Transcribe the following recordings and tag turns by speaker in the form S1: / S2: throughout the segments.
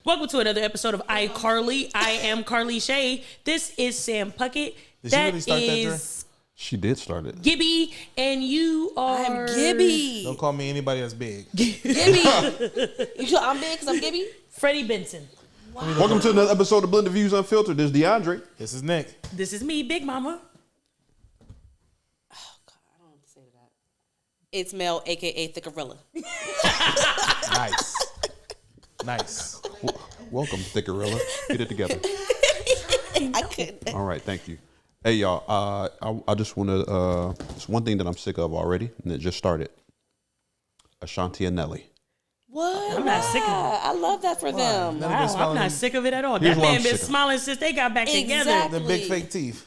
S1: Welcome to another episode of iCarly. I am Carly Shay. This is Sam Puckett.
S2: Did she really start that journey?
S3: She did start it.
S1: Gibby, and you are...
S4: I'm Gibby.
S2: Don't call me anybody that's big.
S4: Gibby. You sure I'm big because I'm Gibby?
S1: Freddie Benson.
S3: Wow. Welcome to another episode of Blended Views Unfiltered. This is DeAndre.
S2: This is Nick.
S1: This is me, Big Mama.
S4: Oh, God, I don't want to say that. It's Mel, a.k.a. Thickerilla.
S2: Nice.
S3: Welcome, Thickerilla. Get it together.
S4: I couldn't.
S3: All right, thank you. Hey, y'all. I just want to. It's one thing that I'm sick of already, and it just started. Ashanti and Nelly.
S4: What?
S1: I'm not sick of it.
S4: I love that for them.
S2: Never
S1: Wow,
S2: been smiling
S1: I'm not
S2: in-
S1: sick of it at all.
S3: Here's
S1: That
S3: what
S1: man
S3: I'm
S1: been
S3: sick of.
S1: smiling since they got back together.
S4: Exactly.
S2: The big fake teeth.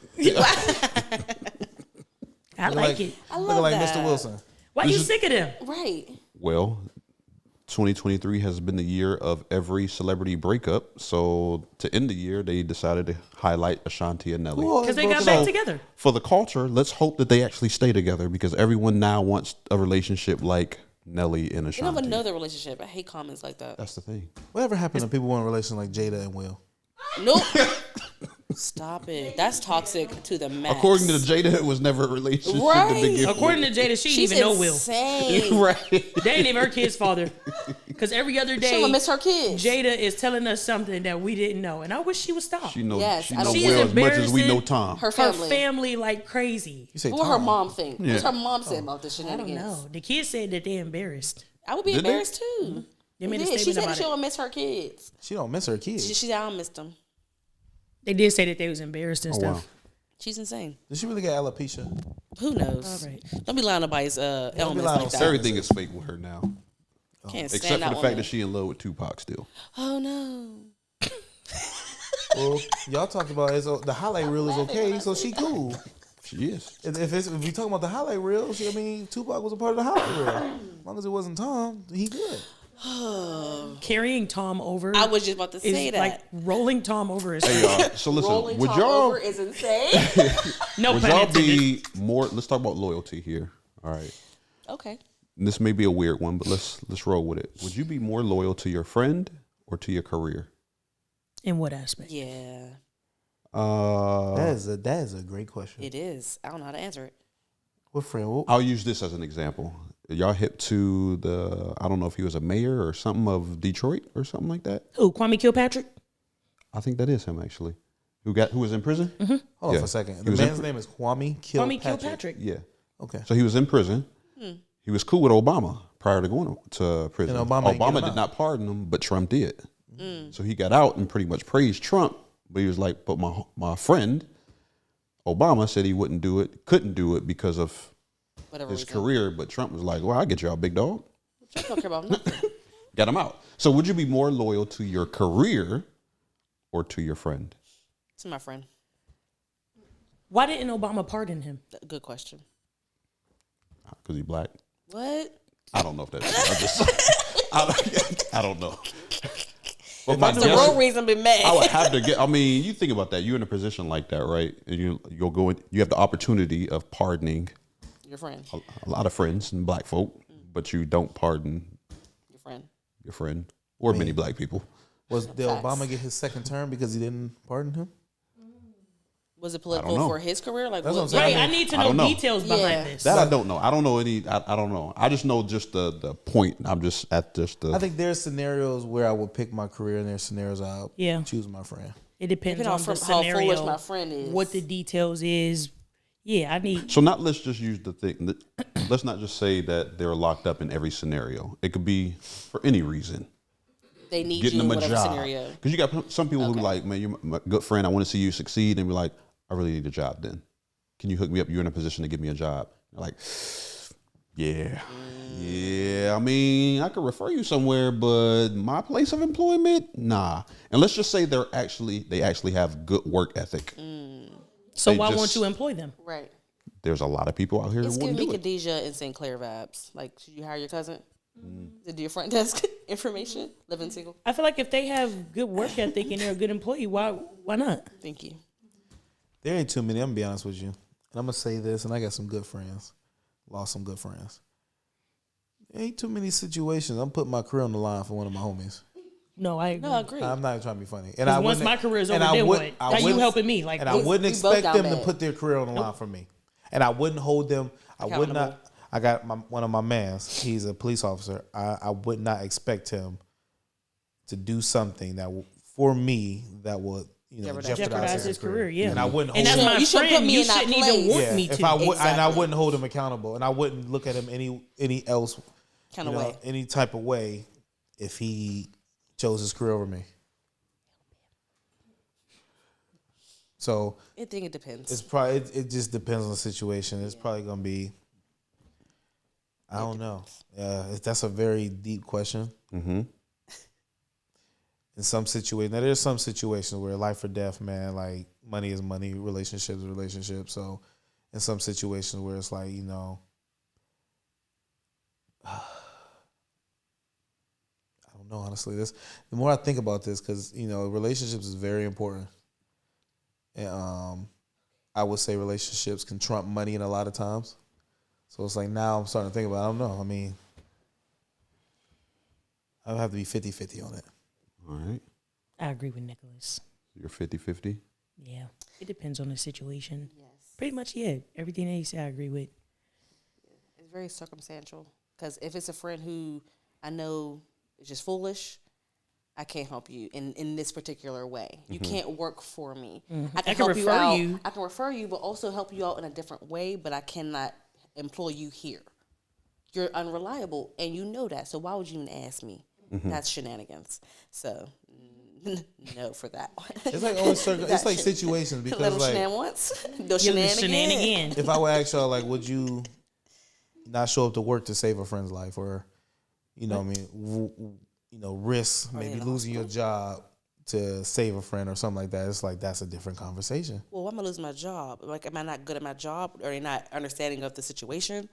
S1: I like it.
S4: I love
S2: Looking like
S4: that.
S2: Mr. Wilson.
S1: Why you sick of them?
S4: Right.
S3: Well, 2023 has been the year of every celebrity breakup. So to end the year, they decided to highlight Ashanti and Nelly.
S1: Because they got back together.
S3: For the culture, let's hope that they actually stay together because everyone now wants a relationship like Nelly and
S4: You
S3: Ashanti.
S4: have another relationship. I hate comments like that.
S3: That's the thing.
S2: Whatever happened to people want a relationship like Jada and Will?
S4: Nope. Stop it. That's toxic to the max.
S3: According to Jada, it was never a relationship
S4: Right.
S3: to begin
S1: According to
S3: with.
S1: Jada, she
S4: She's
S1: didn't even know Will.
S4: insane.
S3: Right.
S1: They ain't even her kid's father. Because every other
S4: She
S1: day,
S4: will miss her kids.
S1: Jada is telling us something that we didn't know. And I wish she would stop.
S3: She knows,
S4: Yes,
S3: she
S4: I
S3: knows
S4: don't-
S3: Will
S1: She is
S3: as much as we know
S1: embarrassing.
S3: Tom.
S4: Her
S1: Her
S4: family.
S1: family like crazy.
S2: You say
S4: What her
S2: Tom.
S4: mom think?
S3: Yeah.
S4: What's her mom say about this
S1: I don't
S4: shenanigans?
S1: know. The kids said that they're embarrassed.
S4: I would be
S3: Did they?
S4: embarrassed too.
S1: They made a
S4: She
S1: statement
S4: said
S1: about
S4: she
S1: it.
S4: don't miss her kids.
S2: She don't miss her kids.
S4: She said I don't miss them.
S1: They did say that they was embarrassed and
S3: Oh,
S1: stuff.
S3: wow.
S4: She's insane.
S2: Did she really get alopecia?
S4: Who knows?
S1: All right.
S4: Don't be lying about his ailments
S2: lying
S4: like
S2: on
S4: that.
S3: Everything is fake with her now.
S4: Can't
S3: Except
S4: stand
S3: for
S4: that
S3: the fact
S4: woman.
S3: that she in love with Tupac still.
S4: Oh no.
S2: Well, y'all talked about the highlight reel is okay, so she cool.
S3: She is.
S2: If we talking about the highlight reel, Tupac was a part of the highlight reel. As long as it wasn't Tom, he good.
S1: Carrying Tom over
S4: I was just about to say
S1: is
S4: that.
S1: like rolling Tom over is
S3: Hey, y'all. So listen,
S4: Rolling
S3: would
S4: Tom
S3: y'all
S4: over is insane.
S1: no
S3: would
S1: pun
S3: y'all
S1: intended.
S3: be more? Let's talk about loyalty here. All right.
S4: Okay.
S3: And this may be a weird one, but let's roll with it. Would you be more loyal to your friend or to your career?
S1: In what aspect?
S4: Yeah,
S2: That is a great question.
S4: it is. I don't know how to answer it.
S2: What friend?
S3: I'll use this as an example. Y'all hip to I don't know if he was a mayor or something of Detroit or something like that.
S1: Who? Kwame Kilpatrick?
S3: I think that is him actually. Who was in prison?
S1: Mm-hmm.
S2: Hold on
S3: Yeah.
S2: for a second.
S3: He
S2: The
S3: was in
S2: man's name is Kwame Kilpatrick.
S1: Kwame Kilpatrick.
S3: Yeah.
S2: Okay.
S3: So he was in prison. He was cool with Obama prior to going to prison.
S2: And Obama ain't get him
S3: did
S2: out.
S3: not pardon him, but Trump did. So he got out and pretty much praised Trump. But he was like, but my friend, Obama, said he couldn't do it because of
S4: Whatever.
S3: his
S4: reason.
S3: career. But Trump was like, well, I'll get you out, big dog.
S4: I don't care about nothing.
S3: Got him out. So would you be more loyal to your career or to your friend?
S4: To my friend.
S1: Why didn't Obama pardon him?
S4: Good question.
S3: Because he black?
S4: What?
S3: I don't know if that's I don't know. But my
S4: That's the
S3: guess-
S4: real reason to be mad.
S3: I would have to get. I mean, you think about that. You're in a position like that, right? And you'll go in. You have the opportunity of pardoning
S4: Your friend.
S3: a lot of friends and black folk, but you don't pardon
S4: Your friend.
S3: your friend or many black people.
S2: Did
S4: Facts.
S2: Obama get his second term because he didn't pardon him?
S4: Was it
S3: don't
S4: political
S3: know.
S4: for his career? Like
S2: That's
S4: what?
S2: what I'm saying.
S1: Right, I need to
S3: I
S1: know
S3: don't know.
S1: details
S4: Yeah.
S1: behind this.
S3: That I don't know. I don't know any. I don't know. I just know just the point. I'm just at just the.
S2: I think there's scenarios where I would pick my career, and there's scenarios I'll choose my friend.
S1: It depends
S4: Depending
S1: on
S4: on
S1: the
S4: how
S1: scenario,
S4: foolish my friend is.
S1: what the details is. Yeah, I need.
S3: So let's just use the thing. Let's not just say that they're locked up in every scenario. It could be for any reason.
S4: They need
S3: Getting
S4: you in
S3: them a
S4: whatever
S3: job.
S4: scenario.
S3: Because you got some people who
S4: Okay.
S3: like, man, you're my good friend. I want to see you succeed. And be like, I really need a job then. Can you hook me up? You're in a position to give me a job. They're like, yeah. Yeah. I mean, I could refer you somewhere, but my place of employment, nah. And let's just say they actually have good work ethic.
S1: So
S3: they
S1: why
S3: just-
S1: won't you employ them?
S4: Right.
S3: There's a lot of people out here
S4: It's
S3: who
S4: giving
S3: wouldn't
S4: me
S3: do it.
S4: Khadijah and St. Clair vibes. Like, should you hire your cousin to do your front desk information? Living single.
S1: I feel like if they have good work ethic and they're a good employee, why not?
S4: Thank you.
S2: There ain't too many. I'm gonna be honest with you. And I'm gonna say this, and I got some good friends. Lost some good friends. There ain't too many situations. I'm putting my career on the line for one of my homies.
S1: No, I agree.
S4: No, I agree.
S2: I'm not even trying to be funny. And
S1: Because once my career is over, then what? How you helping me? Like,
S2: and I wouldn't
S4: we
S2: expect
S4: both
S2: them
S4: down
S2: to
S4: bad.
S2: put their career on the line for me. And I wouldn't hold them. I would
S4: Accountable.
S2: not. I got one of my mans. He's a police officer. I would not expect him to do something that for me that would
S1: jeopardize his career. Yeah,
S2: And I wouldn't
S1: and
S2: hold
S1: that's
S2: him.
S1: my
S4: You shouldn't put
S1: friend.
S4: me
S1: You
S4: in that
S1: shouldn't even
S4: place.
S1: want me
S2: If
S1: to.
S2: I would, and I
S4: Exactly.
S2: wouldn't hold him accountable, and I wouldn't look at him any else
S4: Kind of way.
S2: any type of way if he chose his career over me. So
S4: I think it depends.
S2: it's probably it just depends on the situation. It's probably gonna be. I don't know. That's a very deep question.
S3: Mm-hmm.
S2: In some situations, now there's some situations where life or death, man. Like money is money, relationships is relationships. So, in some situations where it's like I don't know. Honestly, the more I think about this, because relationships is very important, and I would say relationships can trump money in a lot of times. So it's like now I'm starting to think about it. I don't know. I mean, I would have to be 50-50 on it.
S3: All right.
S1: I agree with Nicholas.
S3: You're 50-50?
S1: Yeah, it depends on the situation.
S4: Yes.
S1: Pretty much, yeah. Everything that you say, I agree with.
S4: It's very circumstantial. Because if it's a friend who I know is just foolish, I can't help you in this particular way. You can't work for me. I can help
S1: refer
S4: out.
S1: you.
S4: I can refer you, but also help you out in a different way. But I cannot employ you here. You're unreliable, and you know that. So why would you even ask me? That's shenanigans. So no for that one.
S2: It's like always it's like situations because
S4: Little
S2: like
S4: shenan once, no
S1: You're the
S4: shenanigan.
S1: shenanigan.
S2: if I would ask y'all like, would you not show up to work to save a friend's life, or risk maybe
S4: in the
S2: losing your job to save a friend or something like that? It's like that's a different conversation.
S4: Well, I'm gonna lose my job. Like, am I not good at my job, or are they not understanding of the situation?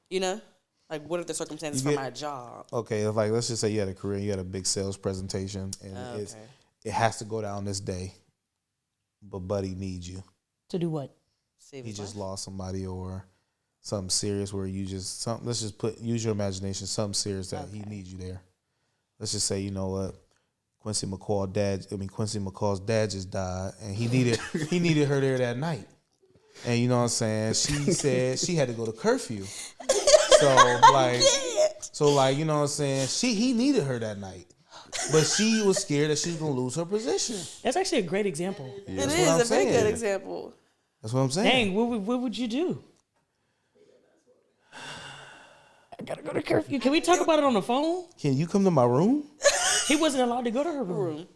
S4: You know, like what are the circumstances for my job?
S2: Okay, if like let's just say you had a career, you had a big sales presentation, and it has to go down this day, but Buddy needs you.
S1: To do what?
S4: Save
S2: He
S4: his
S2: just
S4: life.
S2: lost somebody or something serious where you just something. Let's just use your imagination. Something serious that he needs you there. Let's just say, you know what, Quincy McCall's dad just died, and he needed her there that night. And you know what I'm saying? She said she had to go to curfew. So like, you know what I'm saying? He needed her that night. But she was scared that she was gonna lose her position.
S1: That's actually a great example.
S4: It
S2: That's
S4: is
S2: what I'm
S4: a very good
S2: saying.
S4: example.
S2: That's what I'm saying.
S1: Dang, what would you do? I gotta go to curfew. Can we talk about it on the phone?
S2: Can you come to my room?
S1: He wasn't allowed to go to her room.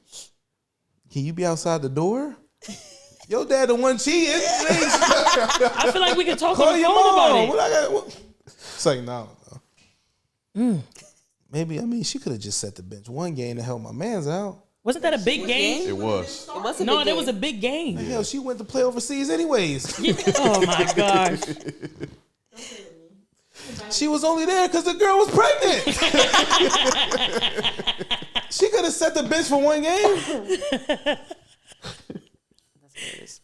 S2: Can you be outside the door? Your dad the one cheating.
S1: I feel like we can talk
S2: Call
S1: on the
S2: your
S1: phone about
S2: mom.
S1: it.
S2: What I got? It's like no. Maybe she could have just set the bench one game to help my man's out.
S1: Wasn't that a big game?
S3: It was.
S4: It was a
S1: No,
S4: big
S1: that
S4: game.
S1: was a big game.
S2: Hell, she went to play overseas anyways.
S1: Oh my gosh.
S2: She was only there because the girl was pregnant. She could have set the bench for one game.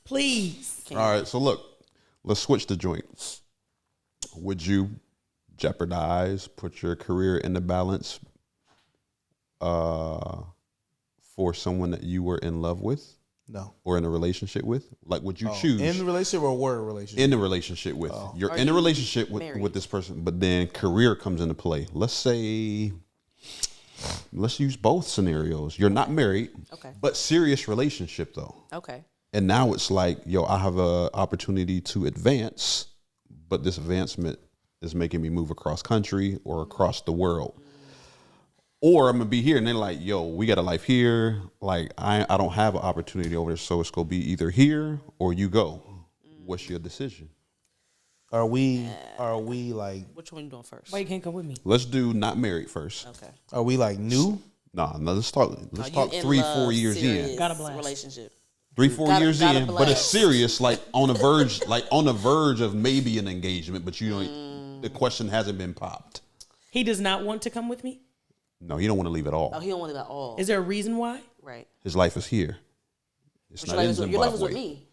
S1: Please.
S3: All right, so look, let's switch the joint. Would you jeopardize, put your career in the balance for someone that you were in love with
S2: No.
S3: or in a relationship with? Like, would you choose
S2: In the relationship or word relationship?
S3: in a relationship with? You're in a relationship with this person, but then career comes into play. Let's use both scenarios. You're not married,
S4: Okay.
S3: but serious relationship though.
S4: Okay.
S3: And now it's like, I have an opportunity to advance, but this advancement is making me move across country or across the world. Or I'm going to be here and they're like, we got a life here. Like, I don't have an opportunity over there. So it's going to be either here or you go. What's your decision?
S2: Are we like,
S4: Which one you doing first?
S1: Why you can't come with me?
S3: Let's do not married first.
S4: Okay.
S2: are we like new?
S3: No, let's talk
S4: You
S3: 3-4 years
S4: serious
S3: in.
S1: Got a blast.
S4: relationship.
S3: 3-4 years
S4: gotta
S3: in, but
S4: blast.
S3: it's serious, like on the verge of maybe an engagement, but you don't, the question hasn't been popped.
S1: He does not want to come with me?
S3: No, you don't want to leave at all.
S4: Oh, he don't want it at all.
S1: Is there a reason why?
S4: Right.
S3: His life is here. It's
S4: But
S3: not in
S4: your life is with
S3: Zimbabwe.
S4: me.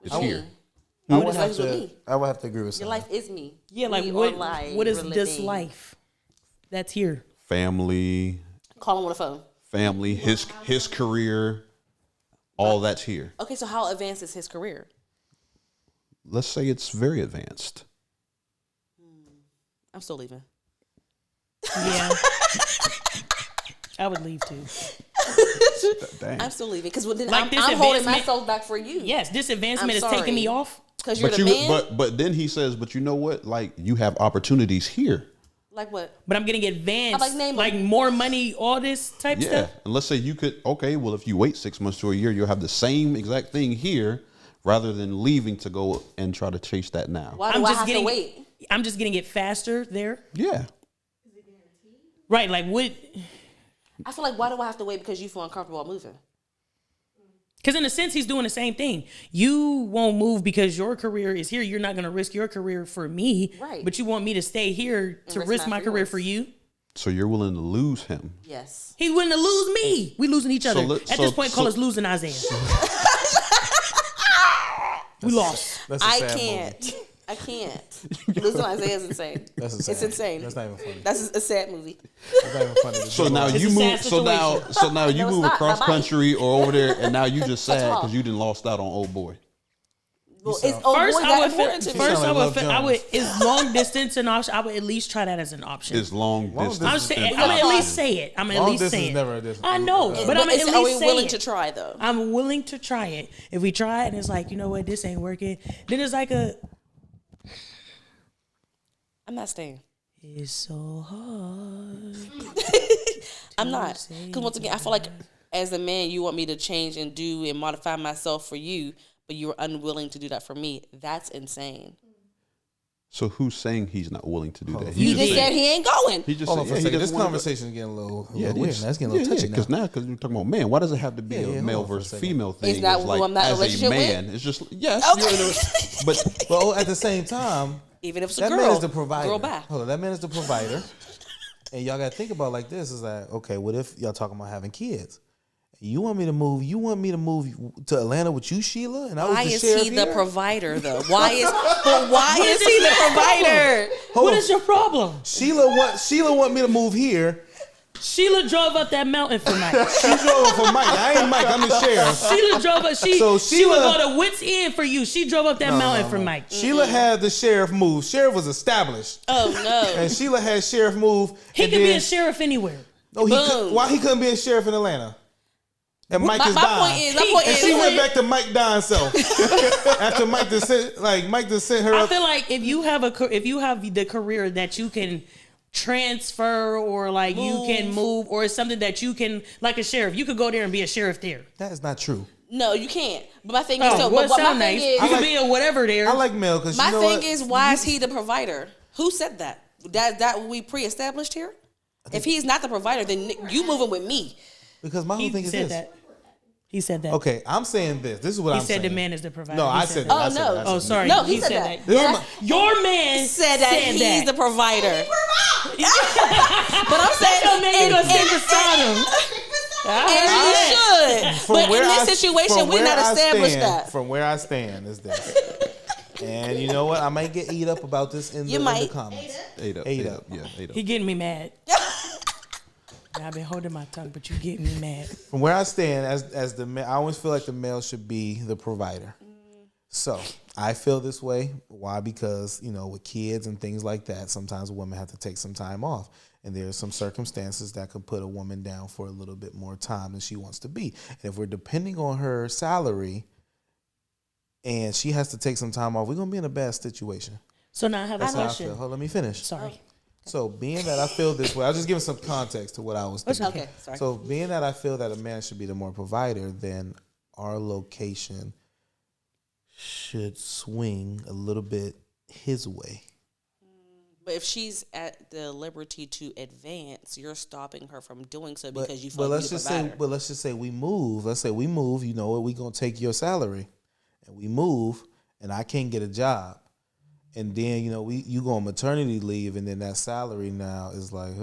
S3: It's here.
S2: I would
S4: His life is with me.
S2: have to agree with
S4: Your
S2: something.
S4: life is me.
S1: Yeah, like
S4: We
S1: what
S4: online,
S1: is
S4: we're
S1: this
S4: living.
S1: life that's here?
S3: Family,
S4: Call him on the phone.
S3: family, his career, all that's here.
S4: Okay, so how advanced is his career?
S3: Let's say it's very advanced.
S4: I'm still leaving.
S1: Yeah. I would leave too.
S3: Dang.
S4: I'm still leaving because then
S1: Like this
S4: I'm holding
S1: advancement-
S4: myself back for you.
S1: Yes, this advancement
S4: I'm
S1: is taking
S4: sorry.
S1: me off.
S4: Because you're the man.
S3: But then he says, but you know what? Like, you have opportunities here.
S4: Like what?
S1: But I'm getting advanced,
S4: I'm like, name 'em.
S1: like more money, all this type
S3: Yeah.
S1: stuff.
S3: And let's say you could, okay, well, if you wait 6 months to a year, you'll have the same exact thing here rather than leaving to go and try to chase that now.
S4: Why do I have to wait?
S1: I'm just getting it faster there.
S3: Yeah.
S1: Right, like what?
S4: I feel like why do I have to wait because you feel uncomfortable moving?
S1: Because in a sense, he's doing the same thing. You won't move because your career is here. You're not going to risk your career for me.
S4: Right.
S1: But you want me to stay here to risk my career for you.
S3: So you're willing to lose him.
S4: Yes.
S1: He's willing to lose me. We losing each other. At this point, call us losing Isaiah. We lost.
S2: That's a
S4: I
S2: sad
S4: can't.
S2: movie.
S4: I can't. Losing Isaiah is insane.
S2: That's a sad.
S4: It's insane.
S2: That's not even funny.
S4: That's a sad movie.
S2: That's not even funny.
S3: So now
S1: It's
S3: you
S1: a sad
S3: move. So now you
S4: No, it's
S3: move
S4: not.
S3: across
S4: Not mine.
S3: country or over there, and now you just sad
S4: wrong.
S3: because you didn't lost out on old boy.
S4: Well,
S2: sound-
S4: it's
S1: First,
S4: boy,
S1: I
S4: that
S1: would.
S4: important to me.
S1: First,
S2: sound
S1: I
S2: like
S1: would.
S2: Love
S1: I would.
S2: Jones.
S1: Is long distance an option? I would at least try that as an option.
S3: It's long distance.
S1: I'm saying. I'm gonna at least say it. I'm gonna at
S2: Long
S1: least
S2: distance
S1: say
S2: is
S1: it.
S2: never a distance.
S1: I know, but I'm gonna at
S4: Are we
S1: least say
S4: willing
S1: it.
S4: to try though?
S1: I'm willing to try it. If we try it and it's like, you know what, this ain't working, then it's like
S4: I'm not staying.
S1: it's so hard.
S4: I'm not. Because once again, I feel like as a man, you want me to change and do and modify myself for you, but you're unwilling to do that for me. That's insane.
S3: So who's saying he's not willing to do that?
S4: You just
S3: saying-
S4: said he ain't going.
S3: He just
S2: Hold on
S3: said,
S2: for a
S3: yeah, he
S2: second. This
S3: doesn't wanna go-
S2: conversation is getting a little
S3: Yeah,
S2: weird.
S3: this-
S2: That's getting a little touchy now.
S3: Because we're talking about man. Why does it have to be a
S2: hold
S3: male
S2: on for a
S3: versus
S2: second.
S3: female thing?
S4: Is that
S3: It's
S4: who
S3: like,
S4: I'm not in a
S3: as a
S4: relationship with?
S3: man, it's just yes.
S4: Okay.
S3: You're in a,
S2: But at the same time,
S4: Even if it's a
S2: that
S4: girl.
S2: man is the provider.
S4: Girl, bye.
S2: Hold on, that man is the provider. And y'all got to think about it like this: is that okay? What if y'all talking about having kids? You want me to move? You want me to move to Atlanta with you, Sheila? And I
S4: Why
S2: was the
S4: is
S2: sheriff
S4: he the
S2: here?
S4: provider though? Why is he the provider?
S2: Hold
S1: What
S2: on.
S1: is your problem?
S2: Sheila want me to move here.
S1: Sheila drove up that mountain for Mike.
S2: She drove for Mike. I ain't Mike. I'm the sheriff.
S1: Sheila drove up. She would
S2: Sheila-
S1: go to Wits End for you. She drove up that mountain for Mike.
S2: Sheila had the sheriff move. Sheriff was established,
S4: Oh no.
S2: and Sheila had sheriff move.
S1: He
S2: and
S1: could be
S2: then-
S1: a sheriff anywhere.
S2: No, he
S4: Boom.
S2: could, why he couldn't be a sheriff in Atlanta? And Mike
S4: My
S2: is
S4: point
S2: dying.
S4: is, my point
S2: And
S4: is,
S2: she went back to Mike dying self after Mike just sent her
S1: I
S2: up.
S1: feel like if you have the career that you can transfer or like you can move or it's something that you can, like a sheriff, you could go there and be a sheriff there.
S2: That is not true.
S4: no, you can't. But my thing is,
S1: Oh,
S4: so,
S1: well, it
S4: but my
S1: sound
S4: thing
S1: nice.
S4: is,
S1: You could be a whatever there.
S2: I like Mel because
S4: my
S2: you know
S4: thing
S2: what?
S4: is, why is he the provider? Who said that? That we pre-established here. If he's not the provider, then you moving with me.
S2: Because my whole
S1: He
S2: thing is
S1: said
S2: this.
S1: that. He said that.
S2: Okay, I'm saying this. This is what
S1: He
S2: I'm
S1: said
S2: saying.
S1: the man is the provider.
S2: No,
S1: He
S2: I
S1: said
S2: said
S1: that.
S2: that.
S4: Oh,
S2: I said
S4: no.
S2: that. I said
S1: Oh,
S2: that.
S1: sorry.
S4: No,
S1: he said that.
S2: This is my-
S1: Your man
S4: Said that he's
S1: that.
S4: the provider. But I'm saying,
S1: Your man, you gonna stand beside him.
S4: and he should. But in this situation,
S2: from
S4: we
S2: where
S4: not
S2: I
S4: established
S2: stand-
S4: that.
S2: From where I stand is this. And you know what? I might get eat up about this in
S4: You
S2: the
S4: might.
S2: comments.
S3: Ate up.
S2: Ate up.
S3: Yeah, ate up.
S1: He getting me mad. I've been holding my tongue, but you getting me mad.
S2: From where I stand, as the male, I always feel like the male should be the provider. So I feel this way. Why? Because with kids and things like that, sometimes women have to take some time off, and there's some circumstances that could put a woman down for a little bit more time than she wants to be. And if we're depending on her salary, and she has to take some time off, we're gonna be in a bad situation.
S1: So now I have a
S2: That's how I
S1: question.
S2: feel. Hold, let me finish.
S1: Sorry.
S2: So being that I feel this way, I'll just give some context to what I was thinking.
S4: Okay, sorry.
S2: So being that I feel that a man should be the more provider, then our location should swing a little bit his way.
S4: But if she's at the liberty to advance, you're stopping her from doing so because you feel
S2: But
S4: like
S2: let's
S4: you're
S2: just
S4: the provider.
S2: say, let's just say we move. Let's say we move. You know what? We gonna take your salary, and we move, and I can't get a job. And then you go on maternity leave, and then that salary now is like,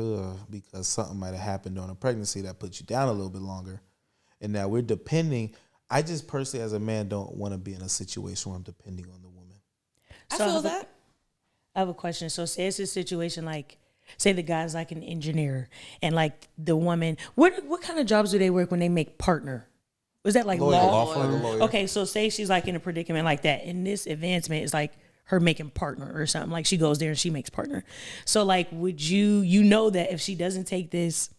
S2: because something might have happened during a pregnancy that puts you down a little bit longer, and now we're depending. I just personally, as a man, don't want to be in a situation where I'm depending on the woman.
S4: I
S1: So
S4: feel that.
S1: I have a question. So say it's a situation like Say the guy's like an engineer, and like the woman, what kind of jobs do they work when they make partner? Was that like law?
S2: Lawyer.
S1: Okay, so say she's like in a predicament like that, and this advancement is like her making partner or something. Like she goes there and she makes partner. So like, would you know that if she doesn't take this,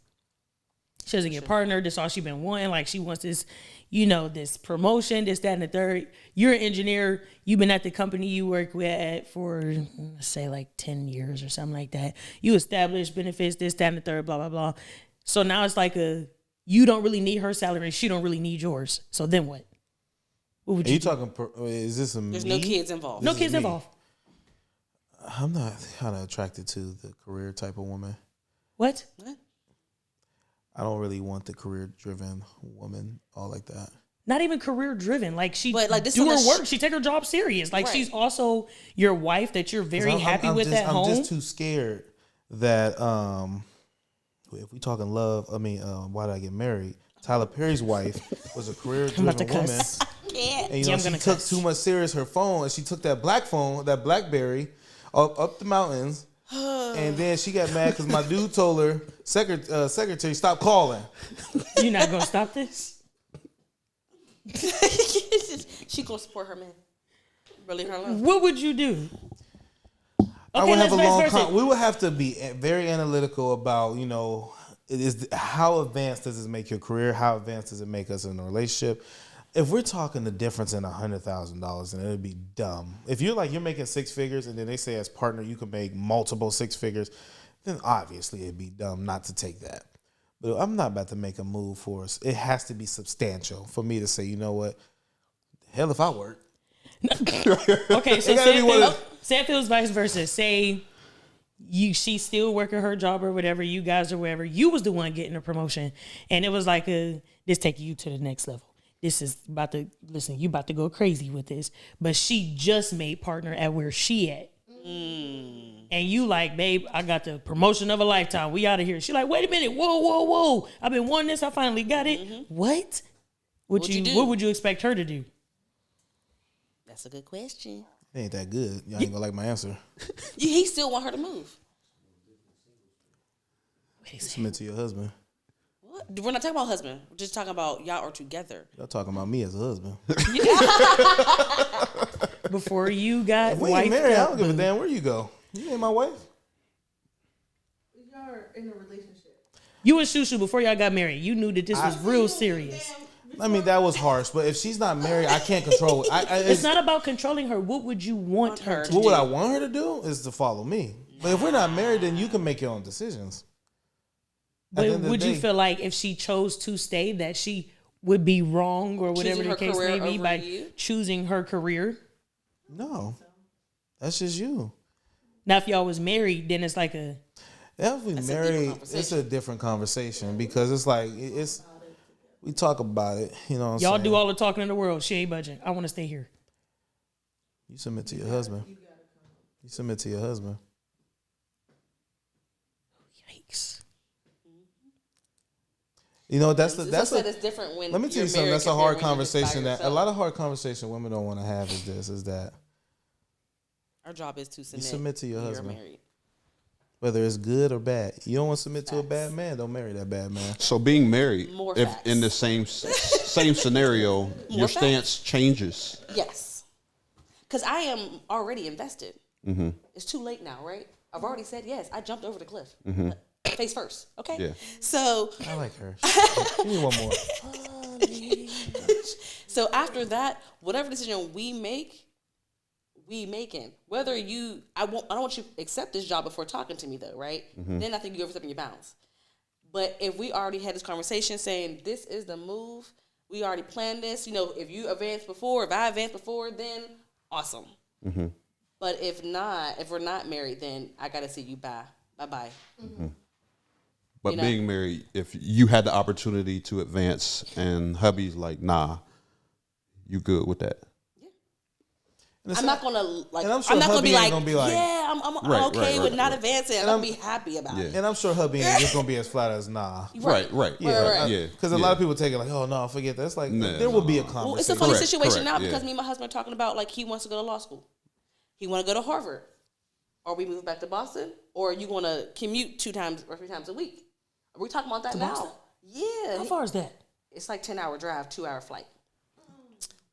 S1: she doesn't get partner, this all she been wanting, like she wants this, this promotion, this, that, and the third. You're an engineer, you've been at the company you work with for, let's say like 10 years or something like that. You establish benefits, this, that, and the third, blah, blah, blah. So now it's like you don't really need her salary, she don't really need yours. So then what? What would you do?
S2: Is this
S4: There's no kids involved.
S1: No kids involved.
S2: I'm not kind of attracted to the career type of woman.
S1: What?
S2: I don't really want the career-driven woman, all like that.
S1: Not even career-driven. Like she
S4: this
S1: do her work. She take her job serious. Like she's also your wife that you're very happy with at home.
S2: I'm just too scared that if we talking love, why did I get married? Tyler Perry's wife was a career-driven woman. And she took too much serious her phone, and she took that BlackBerry, up the mountains. And then she got mad because my dude told her, secretary, stop calling.
S1: You're not going to stop this?
S4: She going to support her man. Really her love.
S1: What would you do?
S2: I would have a long we would have to be very analytical about, how advanced does this make your career? How advanced does it make us in a relationship? If we're talking the difference in $100,000, then it would be dumb. If you're making six figures and then they say as partner you can make multiple six figures, then obviously it'd be dumb not to take that. But I'm not about to make a move for us. It has to be substantial for me to say, you know what? Hell if I work.
S1: Okay, so say if it was vice versa. Say she's still working her job or whatever, you guys or whatever, you was the one getting a promotion. And it was like this taking you to the next level. This is you about to go crazy with this. But she just made partner at where she at. And you like, babe, I got the promotion of a lifetime. We out of here. She like, wait a minute. Whoa. I've been wanting this. I finally got it. Mm-hmm. What? What would you expect her to do?
S4: That's a good question.
S2: It ain't that good. Y'all ain't gonna like my answer.
S4: He still want her to move.
S2: Submit to your husband.
S4: We're not talking about husband. We're just talking about y'all are together.
S2: Y'all talking about me as a husband.
S1: Before you got
S2: if we ain't married, I don't give a damn where you go. You ain't my wife.
S5: Y'all are in a relationship.
S1: You and Shushu, before y'all got married, you knew that this was real serious.
S2: That was harsh. But if she's not married, I can't control it.
S1: It's not about controlling her. What would you want her to do?
S2: What would I want her to do is to follow me. But if we're not married, then you can make your own decisions.
S1: But would you feel like if she chose to stay, that she would be wrong or whatever the case may be by choosing her career?
S2: No. That's just you.
S1: Now, if y'all was married, then it's like if
S2: we married, it's a different conversation because it's like, we talk about it. You know what I'm saying?
S1: Y'all do all the talking in the world. She ain't budging. I want to stay here.
S2: You submit to your husband. You submit to your husband.
S1: Yikes.
S2: That's
S4: it's different when.
S2: Let me tell you something. That's a hard conversation. That a lot of hard conversation women don't want to have is that
S4: our job is to submit.
S2: You submit to your husband,
S4: married.
S2: Whether it's good or bad. You don't want to submit to a bad man. Don't marry that bad man.
S3: So being married, if in the same scenario, your stance changes.
S4: Yes, because I am already invested.
S3: Mm-hmm.
S4: It's too late now, right? I've already said yes. I jumped over the cliff. Mm-hmm. Face first, okay?
S3: Yeah.
S4: So
S2: I like her. Give me one more.
S4: So after that, whatever decision we make, we making. Whether I don't want you to accept this job before talking to me though, right? Mm-hmm. Then I think you're overstepping your bounds. But if we already had this conversation saying this is the move, we already planned this. If you advanced before, if I advanced before, then awesome.
S3: Mm-hmm.
S4: But if we're not married, then I gotta see you bye bye.
S3: Mm-hmm. But being married, if you had the opportunity to advance and hubby's like, nah, you good with that?
S4: Yeah. I'm not gonna
S2: I'm not gonna be like,
S4: yeah, I'm okay with not advancing. I'm gonna be happy about it.
S2: And I'm sure hubby ain't just gonna be as flat as nah.
S3: Right.
S2: Yeah. Because a lot of people take it like, oh no, forget that. It's like there will be a conversation.
S4: Well, it's a funny situation now because me and my husband are talking about like he wants to go to law school. He want to go to Harvard. Are we moving back to Boston? Or are you going to commute 2 times or 3 times a week? Are we talking about that now?
S1: Boston?
S4: Yeah.
S1: How far is that?
S4: It's like 10-hour drive, 2-hour flight.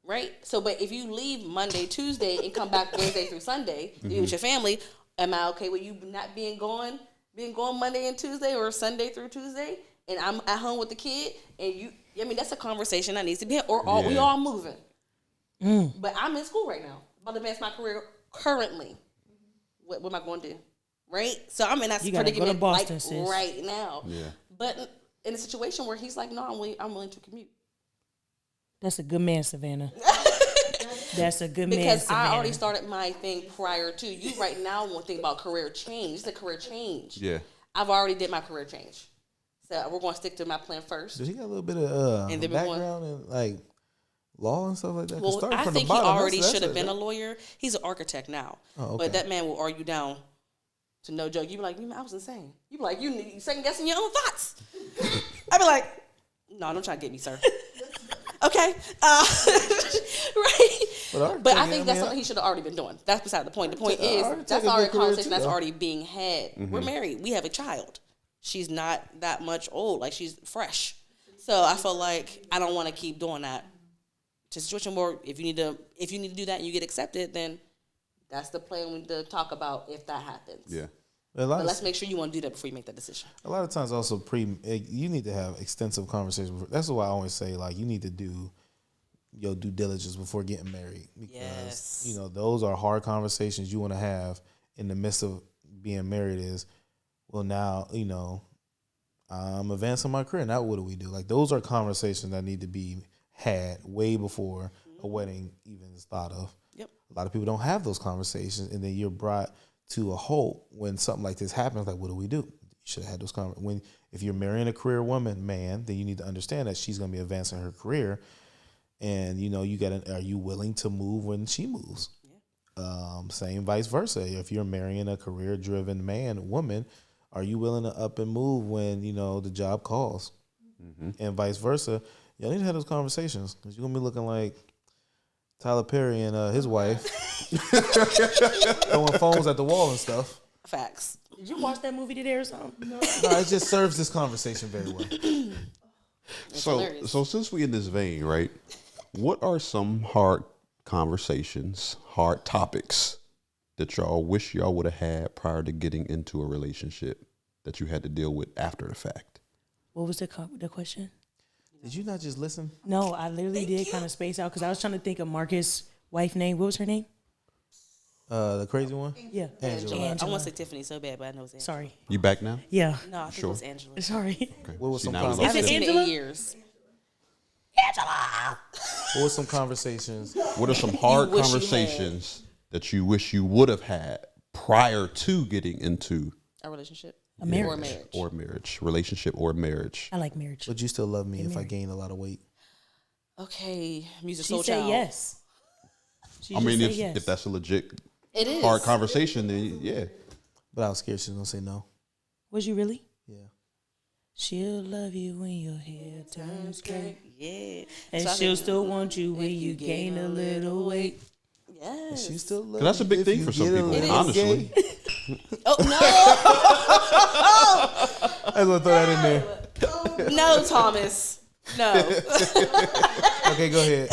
S4: Right? So, but if you leave Monday, Tuesday, and come back Wednesday through Sunday, you with your family, am I okay with you not being gone Monday and Tuesday or Sunday through Tuesday? And I'm at home with the kid, and you, I mean, that's a conversation that needs to be had, or are we all moving? But I'm in school right now. I'm about to advance my career currently. What am I going to do? Right? So I'm in that predicament
S1: Boston,
S4: like
S1: sis.
S4: right now.
S3: Yeah.
S4: But in a situation where he's like, no, I'm willing to commute.
S1: That's a good man, Savannah. That's a good man,
S4: Because
S1: Savannah.
S4: I already started my thing prior to you. Right now, want to think about career change. It's a career change.
S3: Yeah.
S4: I've already did my career change, so we're going to stick to my plan first.
S2: Does he got a little bit of
S4: And then
S2: background in like law and stuff like that? 'Cause
S4: Well,
S2: starting
S4: I
S2: from
S4: think
S2: the
S4: he
S2: bottom,
S4: already
S2: that's
S4: should have been a lawyer. He's an architect now,
S2: Oh, okay.
S4: but that man will argue down to no joke. You be like, I was insane. You be like, you second guessing your own thoughts. I be like, no, don't try to get me, sir. Okay, right. But I think that's something he should have already been doing. That's beside the point. The point is that's already a conversation that's already being had. We're married. We have a child. She's not that much old. Like, she's fresh. So I feel like I don't want to keep doing that. To situation where if you need to do that and you get accepted, then that's the plan we need to talk about if that happens.
S3: Yeah.
S2: But
S4: But let's make sure you want to do that before you make that decision.
S2: a lot of times also you need to have extensive conversations. That's why I always say, like, you need to do your due diligence before getting married, because
S4: Yes.
S2: those are hard conversations you want to have in the midst of being married. Is, well, now I'm advancing my career. Now what do we do? Like, those are conversations that need to be had way before a wedding even is thought of.
S4: Yep.
S2: A lot of people don't have those conversations, and then you're brought to a halt when something like this happens. Like, what do we do? You should have had those conversations. If you're marrying a career woman, man, then you need to understand that she's going to be advancing her career, and are you willing to move when she moves? Yeah. Same vice versa. If you're marrying a career-driven woman, are you willing to up and move when the job calls? And vice versa. Y'all need to have those conversations, because you're gonna be looking like Tyler Perry and his wife throwing phones at the wall and stuff.
S4: Facts.
S1: Did you watch that movie today or something? No.
S2: No, it just serves this conversation very well.
S4: Hilarious.
S3: So since we in this vein, right? What are some hard conversations, hard topics that y'all wish y'all would have had prior to getting into a relationship that you had to deal with after the fact?
S1: What was the question?
S2: Did you not just listen?
S1: No, I literally did kind of space out because I was trying to think of Marcus' wife name. What was her name?
S2: The crazy one?
S1: Yeah.
S4: Angela. I want to say Tiffany so bad, but I know it's Angela.
S1: Sorry.
S3: You back now?
S1: Yeah.
S4: No, I think
S3: Sure.
S4: it was Angela.
S1: Sorry.
S3: Okay.
S2: What was
S3: See,
S2: some
S3: now we
S4: I
S3: lost
S4: haven't
S1: Is it
S4: seen it
S1: Angela?
S4: in years.
S2: What was some conversations?
S3: What are some hard
S4: wish you
S3: conversations that you wish you would have had prior to getting into
S4: A relationship?
S1: A marriage.
S4: Or marriage.
S3: or marriage, relationship or marriage?
S1: I like marriage.
S2: Would you still love me if I gained a lot of weight?
S4: Okay, music
S1: She
S4: soul
S1: said
S4: child.
S1: yes. She
S3: I mean,
S1: just
S3: if
S1: said yes.
S3: if that's a legit
S4: It is.
S3: hard conversation, then yeah.
S2: But I was scared she was gonna say no.
S1: Was you really?
S2: Yeah.
S1: She'll love you when your hair turns gray.
S4: Yeah.
S1: And
S4: So I
S1: she'll
S4: think
S1: still want you when you gain a little weight.
S4: Yes.
S2: She still love
S3: 'Cause that's a
S2: you
S3: big
S2: if
S3: thing
S2: you
S3: for some
S2: get a
S3: people,
S2: little
S3: honestly.
S2: gay.
S4: Oh,
S2: I was gonna throw that in there.
S4: no. No, Thomas. No.
S2: Okay, go ahead.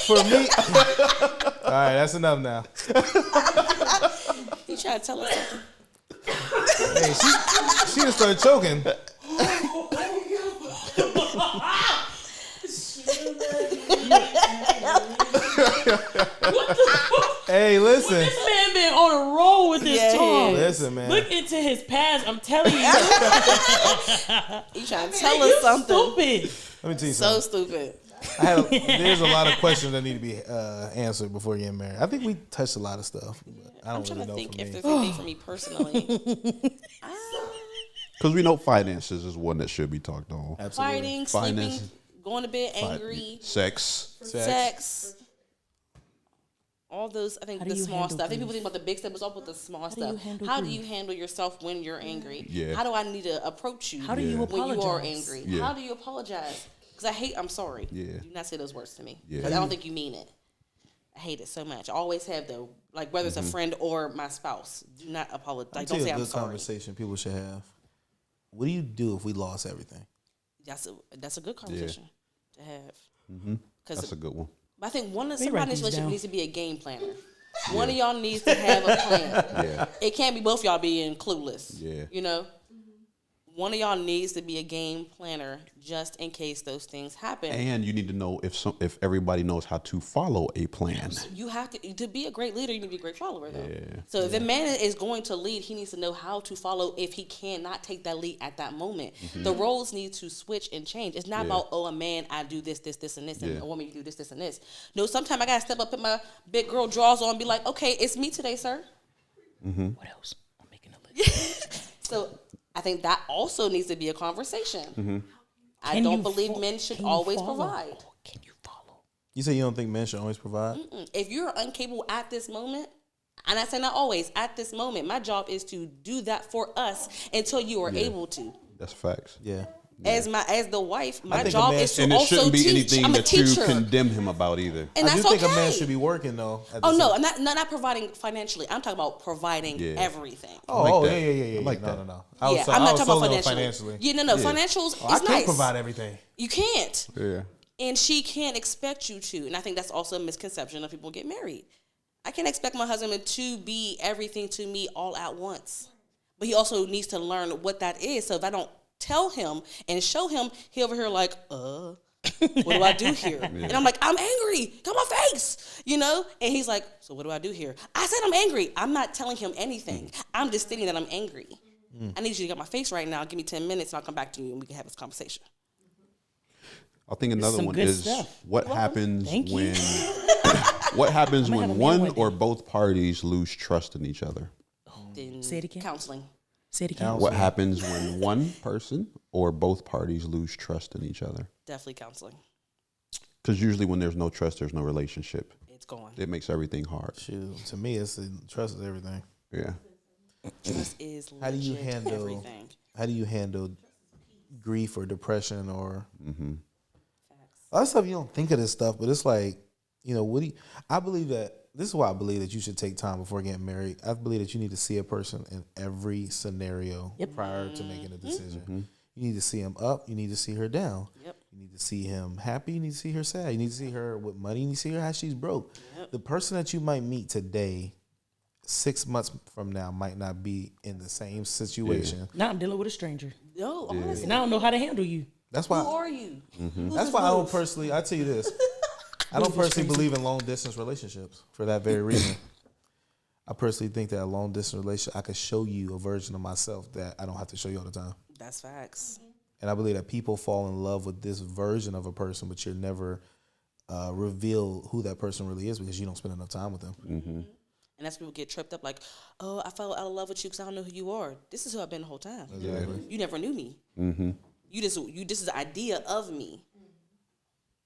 S2: For me, all right, that's enough now.
S4: You trying to tell us something?
S2: Hey, she just started choking. Hey, listen.
S1: This man been on a roll with this
S4: Yeah, he
S1: tongue.
S4: is.
S2: Listen, man.
S1: Look into his past. I'm telling you.
S4: You trying to tell
S1: you
S4: us something?
S1: stupid.
S2: Let me tell you
S4: So
S2: something.
S4: stupid.
S2: There's a lot of questions that need to be answered before getting married. I think we touched a lot of stuff. But I
S4: I'm
S2: don't
S4: trying
S2: really
S4: to
S2: know
S4: think
S2: for
S4: if
S2: me.
S4: there's anything for me personally.
S3: Because we know finances is one that should be talked on.
S2: Absolutely.
S4: Fighting,
S3: Finance.
S4: sleeping, going to bed angry,
S3: Sex.
S4: sex. All those, I think,
S1: How do
S4: the
S1: you
S4: small
S1: handle
S4: stuff. I think
S1: grief?
S4: people think about the big stuff, but it's all about the small
S1: do you
S4: stuff.
S1: handle
S4: How do
S1: grief?
S4: you handle yourself when you're angry?
S3: Yeah.
S4: How do I need to approach you
S1: How do you
S4: when you are
S1: apologize?
S4: angry?
S3: Yeah.
S4: How do you apologize? Because I hate I'm sorry.
S3: Yeah.
S4: Do not say those words to me.
S3: Yeah.
S4: Because I don't think you mean it. I hate it so much. I always have though, like whether it's a friend or my spouse. Do not apologize. Like, don't say I'm
S2: good
S4: sorry.
S2: Conversation people should have. What do you do if we lost everything?
S4: That's a good conversation to have.
S3: That's a good one.
S4: But I think somebody in
S1: write
S4: this
S1: these
S4: relationship
S1: down.
S4: needs to be a game planner. One of y'all needs to have a plan.
S3: Yeah.
S4: It can't be both y'all being clueless.
S3: Yeah.
S4: You know? One of y'all needs to be a game planner just in case those things happen.
S3: And you need to know if everybody knows how to follow a plan.
S4: You have to be a great leader, you need to be a great follower though.
S3: Yeah.
S4: So if a man is going to lead, he needs to know how to follow if he cannot take that lead at that moment. The roles need to switch and change. It's not about, a man, I do this, and a woman, you do this, and this. No, sometimes I gotta step up, put my big girl drawers on and be like, okay, it's me today, sir.
S1: What else? I'm making a list.
S4: So I think that also needs to be a conversation. I
S1: Can
S4: don't
S1: you
S4: believe men should
S1: can you
S4: always
S1: follow?
S4: provide.
S1: Can you follow?
S2: You say you don't think men should always provide?
S4: If you're incapable at this moment, and I say not always, at this moment, my job is to do that for us until you are able to.
S3: That's facts.
S2: Yeah.
S4: As the wife, my
S2: think a
S4: job
S2: man-
S4: is to
S3: And it
S4: also
S3: shouldn't be
S4: teach.
S3: anything
S4: I'm a
S3: that you
S4: teacher.
S3: condemn him about either.
S4: And
S2: I do
S4: that's
S2: think
S4: okay.
S2: a man should be working though.
S4: Oh no, I'm not providing financially. I'm talking about providing
S3: Yeah.
S4: everything.
S2: Oh,
S3: like that.
S2: yeah.
S3: I like
S2: no,
S3: that.
S2: no.
S4: I'm not
S2: I was
S4: talking about
S2: solely on
S4: financially. Yeah, no. Financials
S2: I
S4: is
S2: can't
S4: nice.
S2: provide everything.
S4: You can't,
S3: Yeah.
S4: and she can't expect you to. And I think that's also a misconception of people get married. I can't expect my husband to be everything to me all at once, but he also needs to learn what that is. So if I don't tell him and show him, he over here like, what do I do here? And I'm like, I'm angry. Got my face, you know? And he's like, so what do I do here? I said I'm angry. I'm not telling him anything. I'm just stating that I'm angry. I need you to get my face right now. Give me 10 minutes and I'll come back to you and we can have this conversation.
S3: I think another
S1: Some
S3: one
S1: good
S3: is
S1: stuff.
S3: what happens
S1: Thank you.
S3: when what happens
S1: have
S3: when
S1: a
S3: one
S1: man with
S3: or
S1: me.
S3: both parties lose trust in each other.
S4: Then
S1: Say it again.
S4: counseling.
S1: Say it again.
S3: What happens when one person or both parties lose trust in each other?
S4: Definitely counseling.
S3: Because usually when there's no trust, there's no relationship.
S4: It's gone.
S3: It makes everything hard.
S2: Shoot, to me, it's trust is everything.
S3: Yeah.
S4: Trust is
S2: How do you
S4: legit
S2: handle?
S4: everything.
S2: How do you handle grief or depression or a lot of stuff? You don't think of this stuff, but it's like, what do you? I believe that this is why I believe that you should take time before getting married. I believe that you need to see a person in every scenario prior to making a decision. You need to see him up. You need to see her down.
S4: Yep.
S2: You need to see him happy. You need to see her sad. You need to see her with money. You need to see her how she's broke. The person that you might meet today, 6 months from now, might not be in the same situation.
S1: Now I'm dealing with a stranger.
S4: No, honestly.
S1: And I don't know how to handle you.
S2: That's
S4: Who
S2: why.
S4: are you?
S2: That's why I don't personally. I tell you this. I don't personally believe in long distance relationships for that very reason. I personally think that a long distance relationship, I could show you a version of myself that I don't have to show you all the time.
S4: That's facts.
S2: And I believe that people fall in love with this version of a person, but you'll never reveal who that person really is because you don't spend enough time with them.
S4: And that's people get tripped up like, oh, I fell out of love with you because I don't know who you are. This is who I've been the whole time.
S2: Exactly.
S4: You never knew me. This is the idea of me.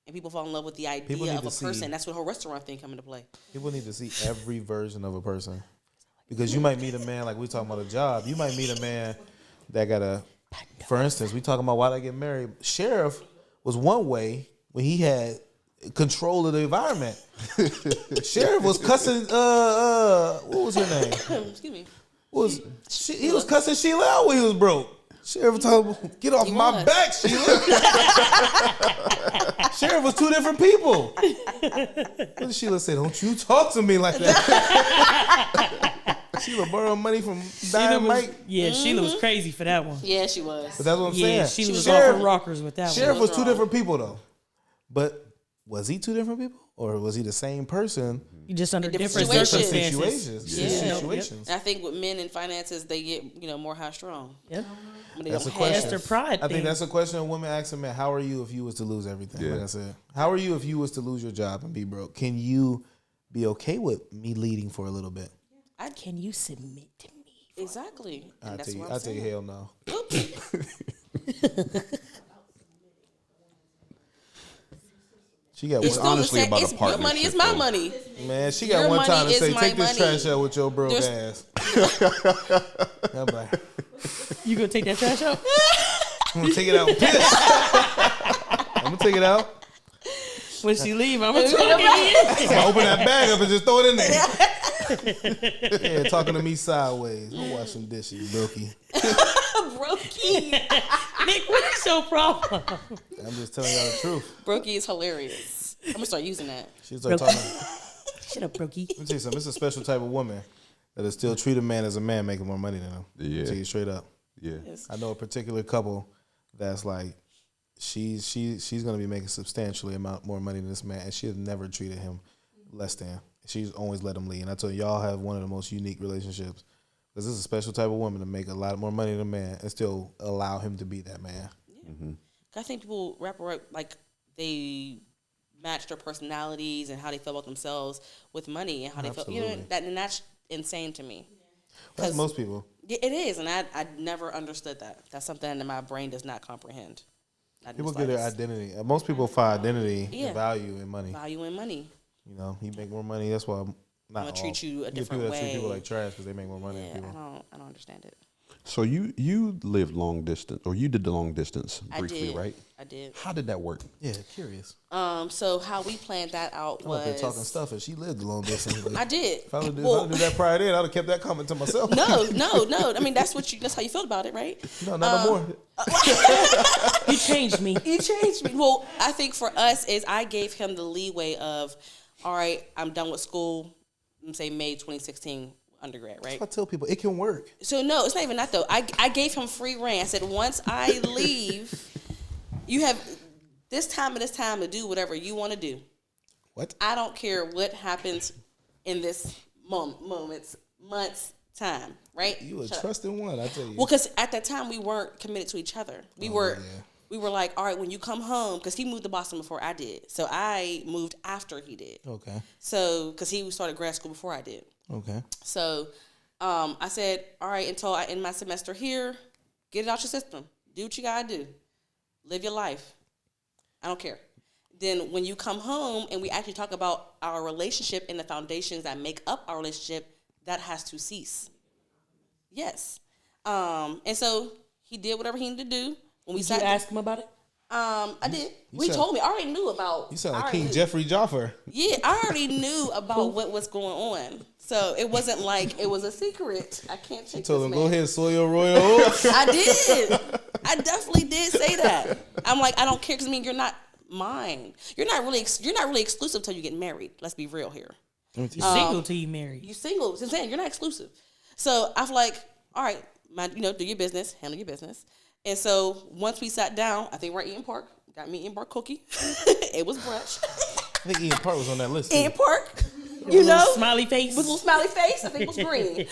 S4: And people fall in love with the
S2: People
S4: idea
S2: need
S4: of a
S2: to see-
S4: person. That's when her restaurant thing come into play.
S2: People need to see every version of a person because you might meet a man like we talking about a job. You might meet a man that got a, for instance, we talking about why they get married. Sheriff was one way when he had control of the environment. Sheriff was cussing. What was her name?
S4: Excuse me.
S2: He was cussing Sheila out when he was broke. Sheriff told him, "Get off my
S4: was.
S2: back, Sheila." Sheriff was two different people. What did Sheila say? Don't you talk to me like that. Sheila borrowed money from Dynamite.
S1: Sheila was crazy for that one.
S4: Yeah, she was.
S2: But that's what I'm
S1: Yeah,
S2: saying.
S1: she was off her rockers with that
S2: Sheriff
S1: one.
S2: was two different people though. But was he two different people? Or was he the same person?
S1: You just under
S4: Different
S1: different
S4: situations.
S1: circumstances.
S4: Yeah.
S2: Situations.
S4: And I think with men and finances, they get more high strong.
S1: Yep.
S4: When they
S2: That's
S4: don't
S2: a question.
S1: That's their pride
S2: I think
S1: thing.
S2: that's a question a woman asks a man. How are you if you was to lose everything?
S3: Yeah.
S2: Like I said, how are you if you was to lose your job and be broke? Can you be okay with me leading for a little bit?
S1: Can you submit to me?
S4: Exactly. And
S2: I
S4: that's
S2: tell you,
S4: what I'm saying.
S2: hell no. She got
S4: It's
S2: one.
S4: still
S3: honestly
S4: the same.
S3: about a
S4: It's your money is my
S3: partnership,
S4: money.
S2: Man, she got
S4: Your
S2: one time to
S4: money is
S2: say,
S4: my
S2: "Take this
S4: money."
S2: trash out with your broke
S4: There's-
S2: ass." I'm like,
S1: You gonna take that trash out?
S2: I'm gonna take it out. Pissed. I'm gonna take it out.
S1: When she leave, I'm gonna talk again.
S2: I open that bag up and just throw it in there. Yeah, talking to me sideways. I'm washing dishes, Brokey.
S4: Brokey.
S1: Nick, what is your problem?
S2: I'm just telling y'all the truth.
S4: Brokey is hilarious. I'm gonna start using that.
S2: She's like talking.
S1: Shut up, Brokey.
S2: Let me tell you something. It's a special type of woman that'll still treat a man as a man making more money than him.
S3: Yeah.
S2: Tell you straight up.
S3: Yeah.
S4: Yes.
S2: I know a particular couple that's like, she's gonna be making substantially amount more money than this man, and she has never treated him less than. She's always let him lead. And I told you, y'all have one of the most unique relationships. Because this is a special type of woman to make a lot more money than a man and still allow him to be that man.
S4: Yeah. Mm-hmm. I think people wrap around, like, they match their personalities and how they feel about themselves with money and how they feel. You know, and that's insane to me.
S2: That's most people.
S4: It is, and I never understood that. That's something that my brain does not comprehend.
S2: People get their identity. Most people find identity and value in money.
S4: Value in money.
S2: You know, he make more money. That's why I'm not
S4: treat you a
S2: get
S4: different
S2: people
S4: way.
S2: that treat people like trash because they make more money.
S4: Yeah,
S2: than people.
S4: I don't understand it.
S3: So you lived long distance, or you did the long distance briefly, right?
S4: I did.
S3: How did that work?
S2: Yeah, curious.
S4: So how we planned that out
S2: I'm up there
S4: was
S2: talking stuff, and she lived a long distance.
S4: I did.
S2: If I would do that prior then, I'd have kept that comment to myself.
S4: No. I mean, that's how you felt about it, right?
S2: No, not no more.
S1: You changed me.
S4: You changed me. Well, I think for us is I gave him the leeway of, all right, I'm done with school. Let me say May 2016 undergrad, right?
S2: I tell people it can work.
S4: So no, it's not even that though. I gave him free reign. I said, once I leave, you have this time and this time to do whatever you want to do.
S2: What?
S4: I don't care what happens in this months, time, right?
S2: You a trusting one, I tell you.
S4: Well, because at that time we weren't committed to each other. We were like, all right, when you come home, because he moved to Boston before I did, so I moved after he did.
S2: Okay.
S4: So, because he started grad school before I did.
S2: Okay.
S4: So, I said, all right, until I end my semester here, get it out your system. Do what you gotta do. Live your life. I don't care. Then when you come home and we actually talk about our relationship and the foundations that make up our relationship, that has to cease. Yes. And so he did whatever he needed to do. When we
S1: Did you ask him about it?
S4: I did. He told me. I already knew about.
S2: You sound like King Jeffrey Joffer.
S4: Yeah, I already knew about what was going on. So it wasn't like it was a secret. I can't take
S2: Told
S4: this
S2: him,
S4: man.
S2: go ahead, soil your royal oats.
S4: I did. I definitely did say that. I'm like, I don't care because you're not mine. You're not really exclusive till you get married. Let's be real here.
S1: You're single till you married.
S4: You single. I'm saying you're not exclusive. So I was like, all right, do your business, handle your business. And so once we sat down, I think we're at Eaton Park. Got me Eaton Park cookie. It was brunch.
S2: I think Ian Park was on that list.
S4: Eaton Park. You know,
S1: Smiley face.
S4: with a little smiley face. I think it was green.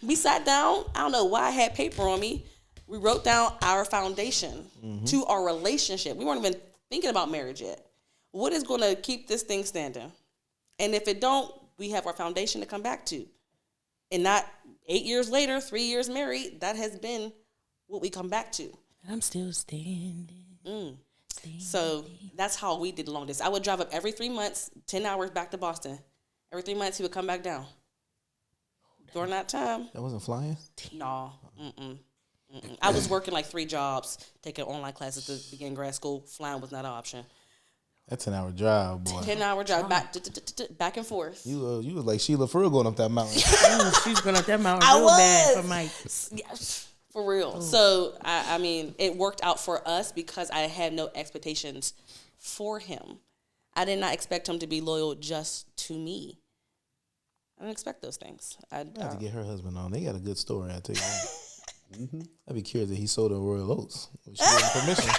S4: We sat down. I don't know why I had paper on me. We wrote down our foundation to our relationship. We weren't even thinking about marriage yet. What is going to keep this thing standing? And if it don't, we have our foundation to come back to. And not 8 years later, 3 years married, that has been what we come back to.
S1: I'm still standing.
S4: So that's how we did the long distance. I would drive up every 3 months, 10 hours back to Boston. Every 3 months, he would come back down. During that time,
S2: That wasn't flying?
S4: no. I was working like 3 jobs, taking online classes to begin grad school. Flying was not an option.
S2: That's an 10-hour drive, boy.
S4: 10-hour drive back and forth.
S2: You was like Sheila Frill going up that mountain.
S1: She's going up that mountain
S4: I
S1: real bad for
S4: was.
S1: Mike.
S4: Yes, for real. So, I mean, it worked out for us because I had no expectations for him. I did not expect him to be loyal just to me. I didn't expect those things.
S2: I have to get her husband on. They got a good story, I tell you that. I'd be curious that he sold her Royal Oats. She gave him permission.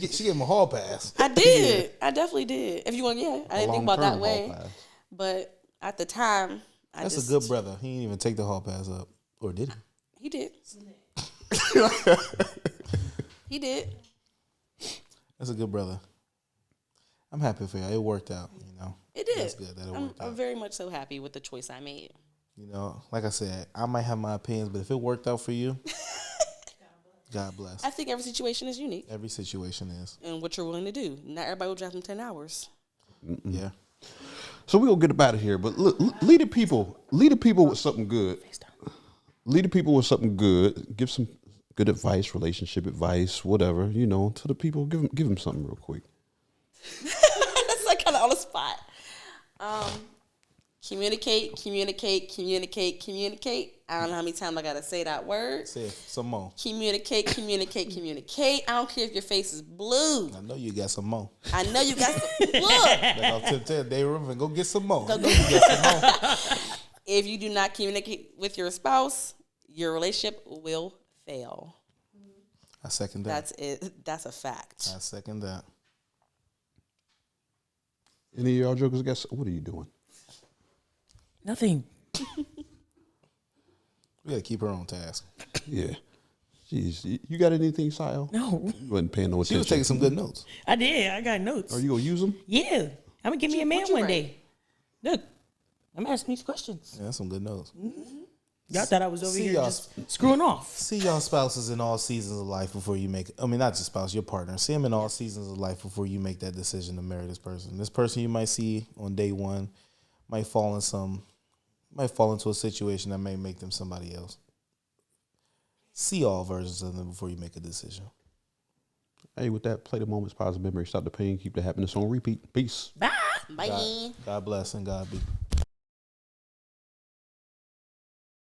S2: She gave him a hall pass.
S4: I did. Yeah. I definitely did. If you want, I didn't think about that
S3: Long-term
S4: way.
S3: hall pass.
S4: But at the time,
S2: That's a good brother. He didn't even take the hall pass up. Or did he?
S4: He did. He did.
S2: That's a good brother. I'm happy for you. It worked out, you know.
S4: It did.
S2: That's good that it worked out.
S4: I'm very much so happy with the choice I made.
S2: You know, like I said, I might have my opinions, but if it worked out for you, God bless.
S4: I think every situation is unique
S2: Every situation is.
S4: and what you're willing to do. Not everybody will drive them 10 hours.
S2: Yeah.
S3: So we're gonna get up out of here, but look, lead the people with something good. Lead the people with something good. Give some good advice, relationship advice, whatever, you know, to the people. Give them something real quick.
S4: That's like kind of on the spot. Communicate. I don't know how many times I gotta say that word.
S2: Say it some more.
S4: Communicate. I don't care if your face is blue.
S2: I know you got some more.
S4: I know you got some. Look,
S2: Like I'll tell Dave River, go get some more.
S4: Go
S2: Get some more.
S4: if you do not communicate with your spouse, your relationship will fail.
S2: I second that.
S4: That's it. That's a fact.
S2: I second that.
S3: Any of y'all jokers, guess what are you doing?
S1: Nothing.
S2: We gotta keep her on task.
S3: Yeah. Jeez, you got anything, Sile?
S1: No,
S3: You wasn't paying no attention.
S2: She was taking some good notes.
S1: I did. I got notes.
S3: Are you gonna use them?
S1: Yeah, I'm gonna give me a man
S4: what you
S1: one
S4: write?
S1: day. Look, I'm asking these questions.
S2: Yeah, that's some good notes.
S1: Y'all thought I was over
S2: See
S1: here
S2: y'all.
S1: just screwing off.
S2: See y'all spouses in all seasons of life before you make. I mean, not just spouse, your partner. See them in all seasons of life before you make that decision to marry this person. This person you might see on day one might fall into a situation that may make them somebody else. See all versions of them before you make a decision.
S3: Hey, with that, play the moments, positive memory, stop the pain, keep the happiness on repeat. Peace.
S1: Bye.
S4: Bye.
S2: God bless and God be.